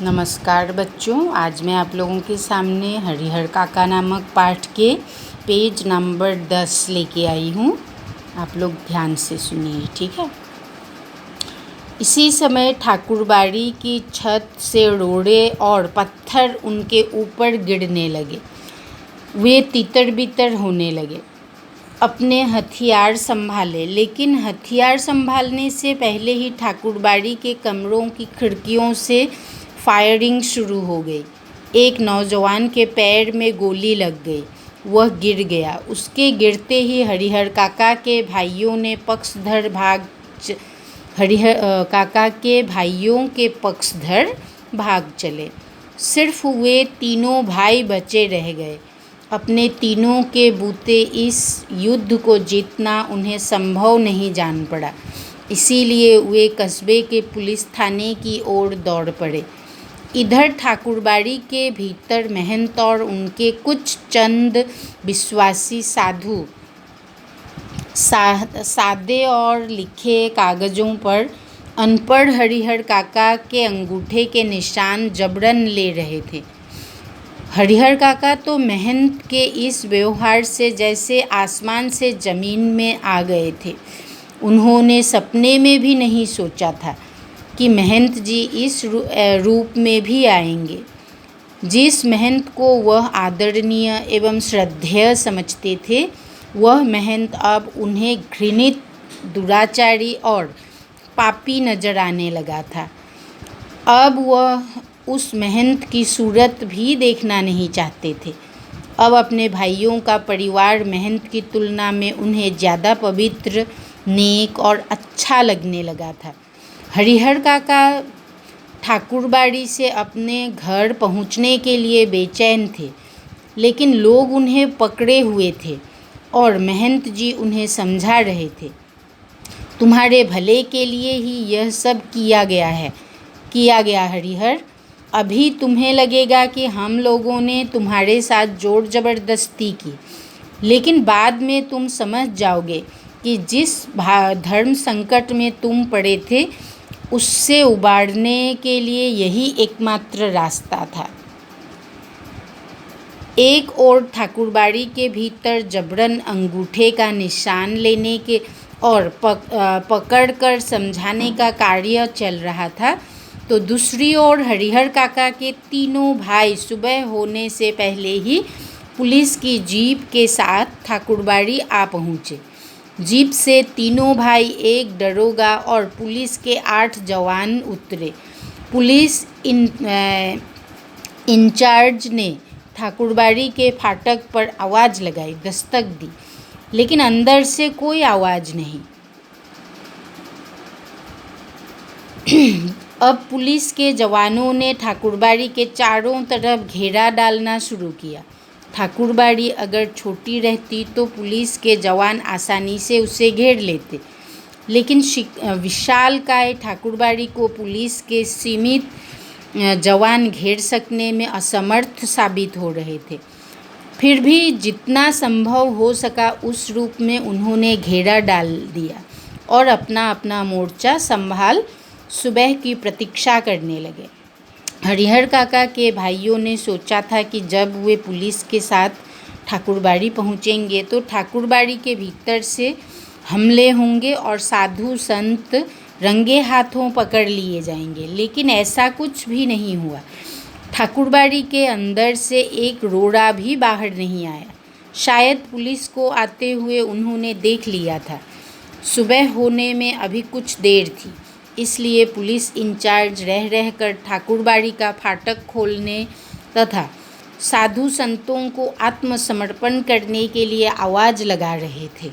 नमस्कार बच्चों, आज मैं आप लोगों के सामने हरिहर काका नामक पाठ के पेज नंबर 10 लेके आई हूँ। आप लोग ध्यान से सुनिए, ठीक है। इसी समय ठाकुरबाड़ी की छत से रोड़े और पत्थर उनके ऊपर गिरने लगे। वे तितर बितर होने लगे। अपने हथियार संभाले, लेकिन हथियार संभालने से पहले ही ठाकुरबाड़ी के कमरों की खिड़कियों से फायरिंग शुरू हो गई। एक नौजवान के पैर में गोली लग गई, वह गिर गया। उसके गिरते ही हरिहर काका के भाइयों के पक्षधर भाग चले। सिर्फ वे तीनों भाई बचे रह गए। अपने तीनों के बूते इस युद्ध को जीतना उन्हें संभव नहीं जान पड़ा, इसीलिए वे कस्बे के पुलिस थाने की ओर दौड़ पड़े। इधर ठाकुरबाड़ी के भीतर महंत और उनके कुछ चंद विश्वासी साधु सादे और लिखे कागज़ों पर अनपढ़ हरिहर काका के अंगूठे के निशान जबरन ले रहे थे। हरिहर काका तो महंत के इस व्यवहार से जैसे आसमान से ज़मीन में आ गए थे। उन्होंने सपने में भी नहीं सोचा था कि महंत जी इस रूप में भी आएंगे। जिस महंत को वह आदरणीय एवं श्रद्धेय समझते थे, वह महंत अब उन्हें घृणित, दुराचारी और पापी नजर आने लगा था। अब वह उस महंत की सूरत भी देखना नहीं चाहते थे। अब अपने भाइयों का परिवार महंत की तुलना में उन्हें ज़्यादा पवित्र, नेक और अच्छा लगने लगा था। हरिहर काका ठाकुरबाड़ी से अपने घर पहुंचने के लिए बेचैन थे, लेकिन लोग उन्हें पकड़े हुए थे और महंत जी उन्हें समझा रहे थे, तुम्हारे भले के लिए ही यह सब किया गया हरिहर। अभी तुम्हें लगेगा कि हम लोगों ने तुम्हारे साथ जोर ज़बरदस्ती की, लेकिन बाद में तुम समझ जाओगे कि जिस धर्म संकट में तुम पड़े थे, उससे उबारने के लिए यही एकमात्र रास्ता था। एक ओर ठाकुरबाड़ी के भीतर जबरन अंगूठे का निशान लेने के और पकड़ कर समझाने का कार्य चल रहा था, तो दूसरी ओर हरिहर काका के तीनों भाई सुबह होने से पहले ही पुलिस की जीप के साथ ठाकुरबाड़ी आ पहुँचे। जीप से तीनों भाई, एक दरोगा और पुलिस के 8 जवान उतरे। पुलिस इंचार्ज ने ठाकुरबाड़ी के फाटक पर आवाज़ लगाई, दस्तक दी, लेकिन अंदर से कोई आवाज़ नहीं। अब पुलिस के जवानों ने ठाकुरबाड़ी के चारों तरफ घेरा डालना शुरू किया। ठाकुरबाड़ी अगर छोटी रहती तो पुलिस के जवान आसानी से उसे घेर लेते, लेकिन विशालकाय ठाकुरबाड़ी को पुलिस के सीमित जवान घेर सकने में असमर्थ साबित हो रहे थे। फिर भी जितना संभव हो सका उस रूप में उन्होंने घेरा डाल दिया और अपना अपना मोर्चा संभाल सुबह की प्रतीक्षा करने लगे। हरिहर काका के भाइयों ने सोचा था कि जब वे पुलिस के साथ ठाकुरबाड़ी पहुंचेंगे तो ठाकुरबाड़ी के भीतर से हमले होंगे और साधु संत रंगे हाथों पकड़ लिए जाएंगे, लेकिन ऐसा कुछ भी नहीं हुआ। ठाकुरबाड़ी के अंदर से एक रोड़ा भी बाहर नहीं आया। शायद पुलिस को आते हुए उन्होंने देख लिया था। सुबह होने में अभी कुछ देर थी, इसलिए पुलिस इंचार्ज रह कर ठाकुरबाड़ी का फाटक खोलने तथा साधु संतों को आत्मसमर्पण करने के लिए आवाज़ लगा रहे थे।